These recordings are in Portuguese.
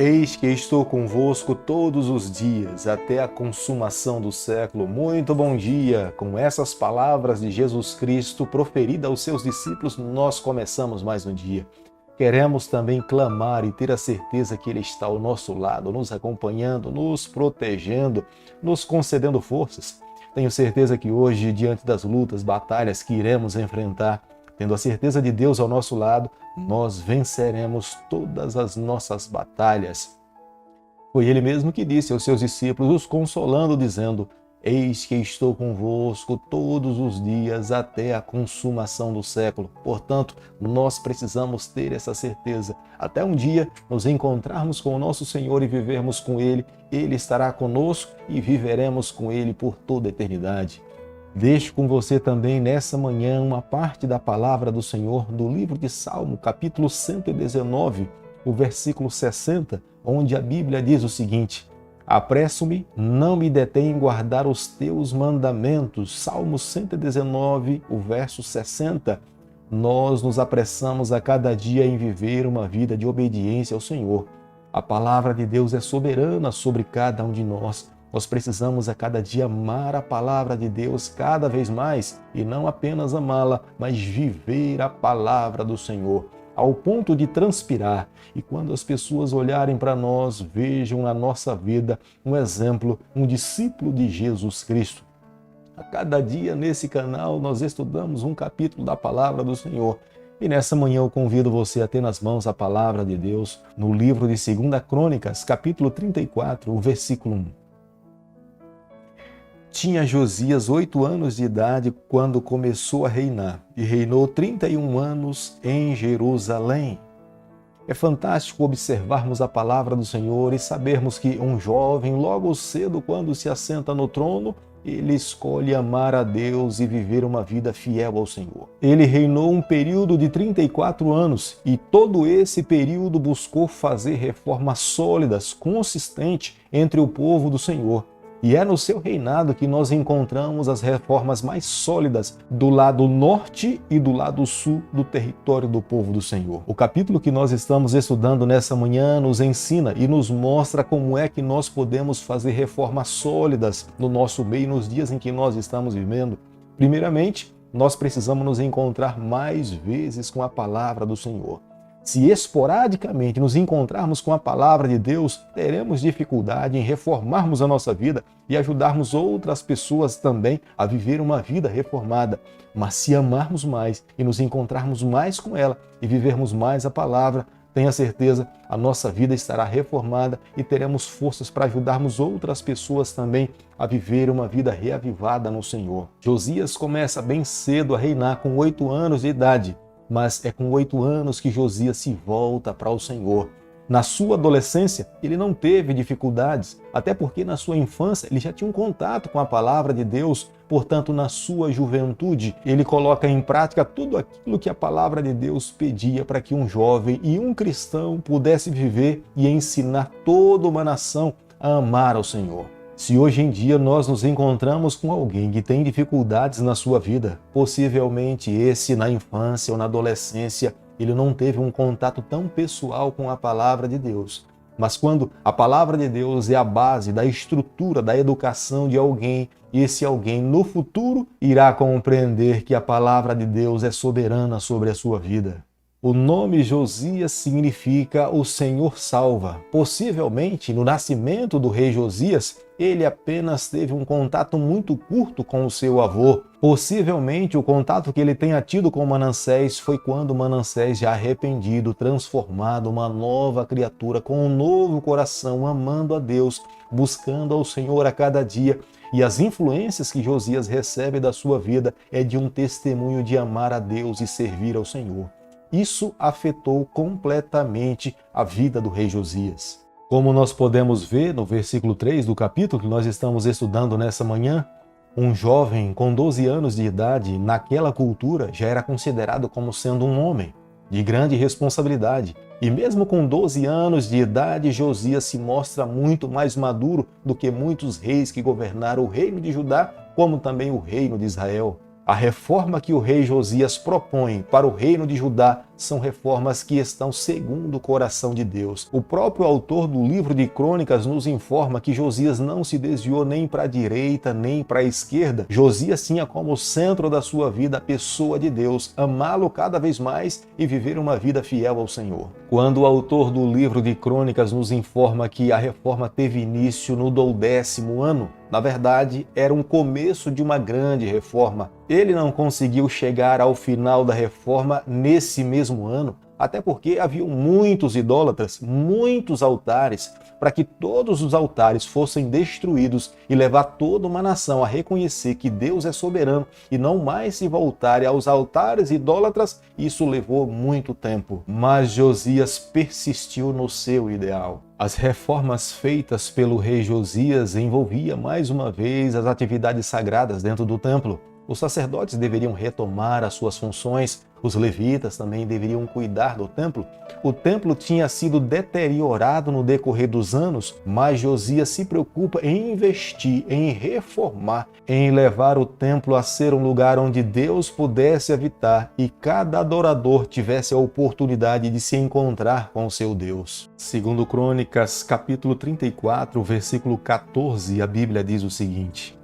Eis que estou convosco todos os dias, até a consumação do século. Muito bom dia! Com essas palavras de Jesus Cristo proferidas aos seus discípulos, nós começamos mais um dia. Queremos também clamar e ter a certeza que Ele está ao nosso lado, nos acompanhando, nos protegendo, nos concedendo forças. Tenho certeza que hoje, diante das lutas, batalhas que iremos enfrentar, tendo a certeza de Deus ao nosso lado, nós venceremos todas as nossas batalhas. Foi Ele mesmo que disse aos seus discípulos, os consolando, dizendo: Eis que estou convosco todos os dias até a consumação do século. Portanto, nós precisamos ter essa certeza. Até um dia nos encontrarmos com o nosso Senhor e vivermos com Ele, Ele estará conosco e viveremos com Ele por toda a eternidade. Deixo com você também nessa manhã uma parte da palavra do Senhor do livro de Salmo, capítulo 119, o versículo 60, onde a Bíblia diz o seguinte: Apresso-me, não me detém em guardar os teus mandamentos. Salmo 119, o verso 60. Nós nos apressamos a cada dia em viver uma vida de obediência ao Senhor. A palavra de Deus é soberana sobre cada um de nós. Nós precisamos a cada dia amar a palavra de Deus cada vez mais e não apenas amá-la, mas viver a palavra do Senhor, ao ponto de transpirar. E quando as pessoas olharem para nós, vejam na nossa vida um exemplo, um discípulo de Jesus Cristo. A cada dia nesse canal nós estudamos um capítulo da palavra do Senhor. E nessa manhã eu convido você a ter nas mãos a palavra de Deus no livro de 2 Crônicas, capítulo 34, o versículo 1. Tinha Josias 8 anos de idade quando começou a reinar e reinou 31 anos em Jerusalém. É fantástico observarmos a palavra do Senhor e sabermos que um jovem, logo cedo, quando se assenta no trono, ele escolhe amar a Deus e viver uma vida fiel ao Senhor. Ele reinou um período de 34 anos e todo esse período buscou fazer reformas sólidas, consistentes entre o povo do Senhor. E é no seu reinado que nós encontramos as reformas mais sólidas do lado norte e do lado sul do território do povo do Senhor. O capítulo que nós estamos estudando nessa manhã nos ensina e nos mostra como é que nós podemos fazer reformas sólidas no nosso meio, nos dias em que nós estamos vivendo. Primeiramente, nós precisamos nos encontrar mais vezes com a palavra do Senhor. Se esporadicamente nos encontrarmos com a palavra de Deus, teremos dificuldade em reformarmos a nossa vida e ajudarmos outras pessoas também a viver uma vida reformada. Mas se amarmos mais e nos encontrarmos mais com ela e vivermos mais a palavra, tenha certeza, a nossa vida estará reformada e teremos forças para ajudarmos outras pessoas também a viver uma vida reavivada no Senhor. Josias começa bem cedo a reinar com 8 anos de idade. Mas é com 8 anos que Josias se volta para o Senhor. Na sua adolescência, ele não teve dificuldades, até porque na sua infância ele já tinha um contato com a palavra de Deus. Portanto, na sua juventude, ele coloca em prática tudo aquilo que a palavra de Deus pedia para que um jovem e um cristão pudesse viver e ensinar toda uma nação a amar ao Senhor. Se hoje em dia nós nos encontramos com alguém que tem dificuldades na sua vida, possivelmente esse na infância ou na adolescência, ele não teve um contato tão pessoal com a palavra de Deus. Mas quando a palavra de Deus é a base da estrutura, da educação de alguém, esse alguém no futuro irá compreender que a palavra de Deus é soberana sobre a sua vida. O nome Josias significa o Senhor salva. Possivelmente, no nascimento do rei Josias, ele apenas teve um contato muito curto com o seu avô. Possivelmente, o contato que ele tenha tido com Manassés foi quando Manassés, já arrependido, transformado, uma nova criatura, com um novo coração, amando a Deus, buscando ao Senhor a cada dia. E as influências que Josias recebe da sua vida é de um testemunho de amar a Deus e servir ao Senhor. Isso afetou completamente a vida do rei Josias. Como nós podemos ver no versículo 3 do capítulo que nós estamos estudando nessa manhã, um jovem com 12 anos de idade, naquela cultura, já era considerado como sendo um homem de grande responsabilidade. E mesmo com 12 anos de idade, Josias se mostra muito mais maduro do que muitos reis que governaram o reino de Judá, como também o reino de Israel. A reforma que o rei Josias propõe para o reino de Judá são reformas que estão segundo o coração de Deus. O próprio autor do livro de Crônicas nos informa que Josias não se desviou nem para a direita, nem para a esquerda. Josias tinha como centro da sua vida a pessoa de Deus, amá-lo cada vez mais e viver uma vida fiel ao Senhor. Quando o autor do livro de Crônicas nos informa que a reforma teve início no 12º ano, na verdade, era um começo de uma grande reforma. Ele não conseguiu chegar ao final da reforma nesse mesmo ano, até porque haviam muitos idólatras, muitos altares, para que todos os altares fossem destruídos e levar toda uma nação a reconhecer que Deus é soberano e não mais se voltar aos altares idólatras. Isso levou muito tempo, mas Josias persistiu no seu ideal. As reformas feitas pelo rei Josias envolviam mais uma vez as atividades sagradas dentro do templo. Os sacerdotes deveriam retomar as suas funções, os levitas também deveriam cuidar do templo. O templo tinha sido deteriorado no decorrer dos anos, mas Josias se preocupa em investir, em reformar, em levar o templo a ser um lugar onde Deus pudesse habitar e cada adorador tivesse a oportunidade de se encontrar com o seu Deus. Segundo Crônicas, capítulo 34, versículo 14, a Bíblia diz o seguinte: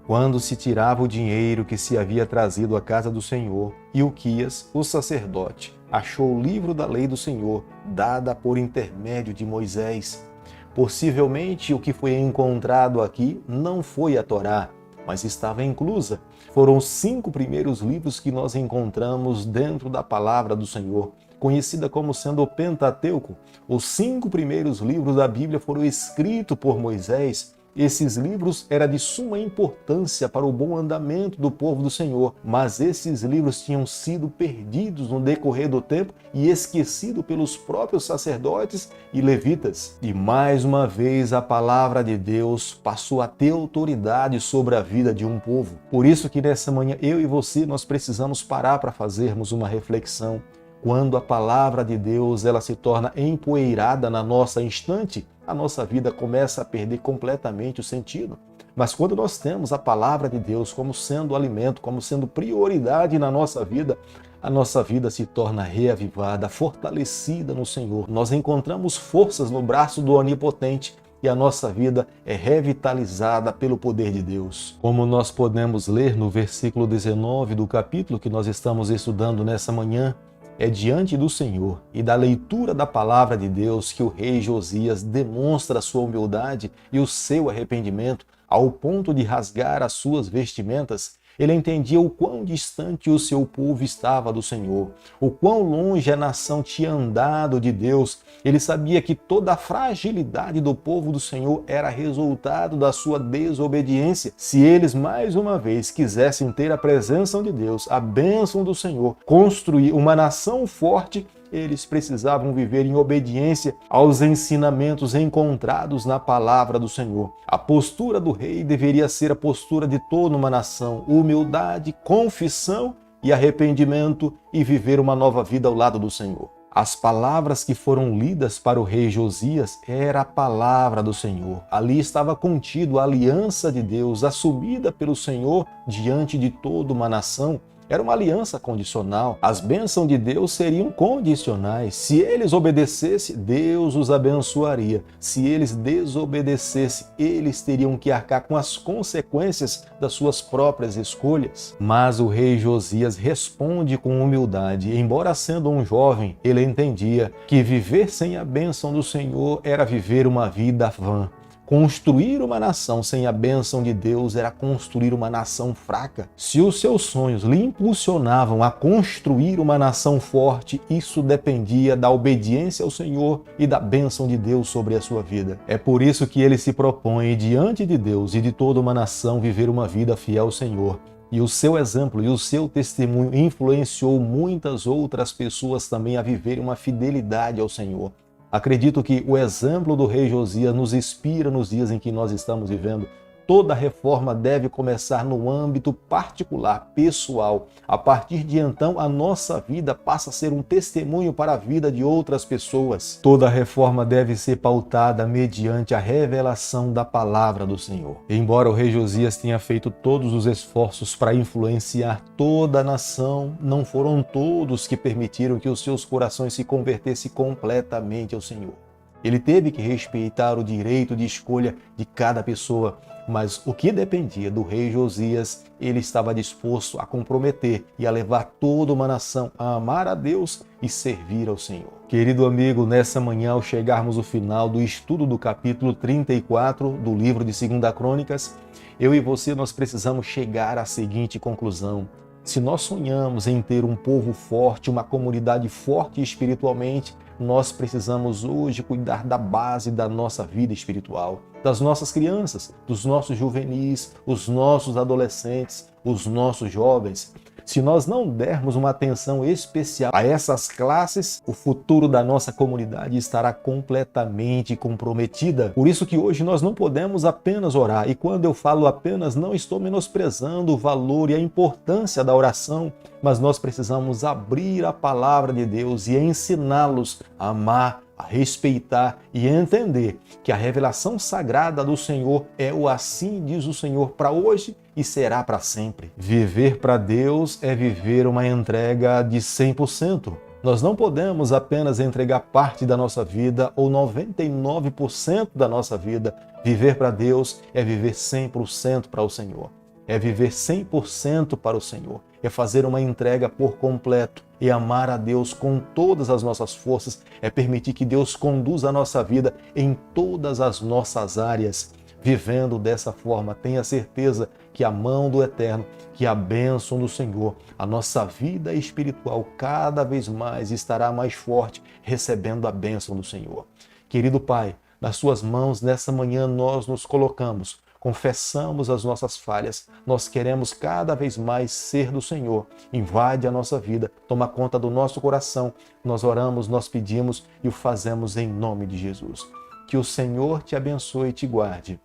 quando se tirava o dinheiro que se havia trazido à casa do Senhor, Ilquias, o sacerdote, achou o livro da lei do Senhor, dada por intermédio de Moisés. Possivelmente o que foi encontrado aqui não foi a Torá, mas estava inclusa. Foram os 5 primeiros livros que nós encontramos dentro da palavra do Senhor, conhecida como sendo o Pentateuco. Os 5 primeiros livros da Bíblia foram escritos por Moisés. Esses livros eram de suma importância para o bom andamento do povo do Senhor, mas esses livros tinham sido perdidos no decorrer do tempo e esquecidos pelos próprios sacerdotes e levitas. E mais uma vez a palavra de Deus passou a ter autoridade sobre a vida de um povo. Por isso que nessa manhã eu e você nós precisamos parar para fazermos uma reflexão. Quando a palavra de Deus ela se torna empoeirada na nossa instante, a nossa vida começa a perder completamente o sentido. Mas quando nós temos a palavra de Deus como sendo alimento, como sendo prioridade na nossa vida, a nossa vida se torna reavivada, fortalecida no Senhor. Nós encontramos forças no braço do Onipotente e a nossa vida é revitalizada pelo poder de Deus. Como nós podemos ler no versículo 19 do capítulo que nós estamos estudando nessa manhã, é diante do Senhor e da leitura da palavra de Deus que o rei Josias demonstra a sua humildade e o seu arrependimento ao ponto de rasgar as suas vestimentas. Ele entendia o quão distante o seu povo estava do Senhor, o quão longe a nação tinha andado de Deus. Ele sabia que toda a fragilidade do povo do Senhor era resultado da sua desobediência. Se eles mais uma vez quisessem ter a presença de Deus, a bênção do Senhor, construir uma nação forte, eles precisavam viver em obediência aos ensinamentos encontrados na palavra do Senhor. A postura do rei deveria ser a postura de toda uma nação: humildade, confissão e arrependimento, e viver uma nova vida ao lado do Senhor. As palavras que foram lidas para o rei Josias era a palavra do Senhor. Ali estava contido a aliança de Deus assumida pelo Senhor diante de toda uma nação. Era uma aliança condicional. As bênçãos de Deus seriam condicionais. Se eles obedecessem, Deus os abençoaria. Se eles desobedecessem, eles teriam que arcar com as consequências das suas próprias escolhas. Mas o rei Josias responde com humildade. Embora sendo um jovem, ele entendia que viver sem a bênção do Senhor era viver uma vida vã. Construir uma nação sem a bênção de Deus era construir uma nação fraca. Se os seus sonhos lhe impulsionavam a construir uma nação forte, isso dependia da obediência ao Senhor e da bênção de Deus sobre a sua vida. É por isso que ele se propõe, diante de Deus e de toda uma nação, viver uma vida fiel ao Senhor. E o seu exemplo e o seu testemunho influenciou muitas outras pessoas também a viverem uma fidelidade ao Senhor. Acredito que o exemplo do rei Josias nos inspira nos dias em que nós estamos vivendo. Toda reforma deve começar no âmbito particular, pessoal. A partir de então, a nossa vida passa a ser um testemunho para a vida de outras pessoas. Toda reforma deve ser pautada mediante a revelação da palavra do Senhor. Embora o rei Josias tenha feito todos os esforços para influenciar toda a nação, não foram todos que permitiram que os seus corações se convertessem completamente ao Senhor. Ele teve que respeitar o direito de escolha de cada pessoa, mas o que dependia do rei Josias, ele estava disposto a comprometer e a levar toda uma nação a amar a Deus e servir ao Senhor. Querido amigo, nessa manhã, ao chegarmos ao final do estudo do capítulo 34 do livro de 2 Crônicas, eu e você, nós precisamos chegar à seguinte conclusão. Se nós sonhamos em ter um povo forte, uma comunidade forte espiritualmente, nós precisamos hoje cuidar da base da nossa vida espiritual, das nossas crianças, dos nossos juvenis, os nossos adolescentes, os nossos jovens. Se nós não dermos uma atenção especial a essas classes, o futuro da nossa comunidade estará completamente comprometida. Por isso que hoje nós não podemos apenas orar. E quando eu falo apenas, não estou menosprezando o valor e a importância da oração, mas nós precisamos abrir a palavra de Deus e ensiná-los a amar, a respeitar e entender que a revelação sagrada do Senhor é o assim diz o Senhor para hoje e será para sempre. Viver para Deus é viver uma entrega de 100%. Nós não podemos apenas entregar parte da nossa vida ou 99% da nossa vida. Viver para Deus é viver 100% para o Senhor. É viver 100% para o Senhor. É fazer uma entrega por completo. É amar a Deus com todas as nossas forças. É permitir que Deus conduza a nossa vida em todas as nossas áreas. Vivendo dessa forma, tenha certeza que a mão do Eterno, que a bênção do Senhor, a nossa vida espiritual cada vez mais estará mais forte, recebendo a bênção do Senhor. Querido Pai, nas suas mãos nessa manhã nós nos colocamos, confessamos as nossas falhas, nós queremos cada vez mais ser do Senhor. Invade a nossa vida, toma conta do nosso coração, nós oramos, nós pedimos e o fazemos em nome de Jesus. Que o Senhor te abençoe e te guarde.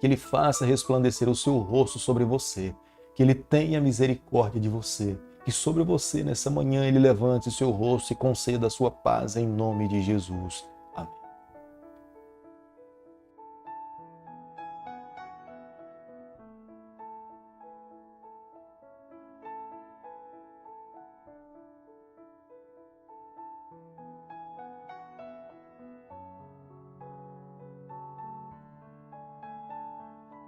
Que Ele faça resplandecer o seu rosto sobre você, que Ele tenha misericórdia de você, que sobre você nessa manhã Ele levante o seu rosto e conceda a sua paz em nome de Jesus.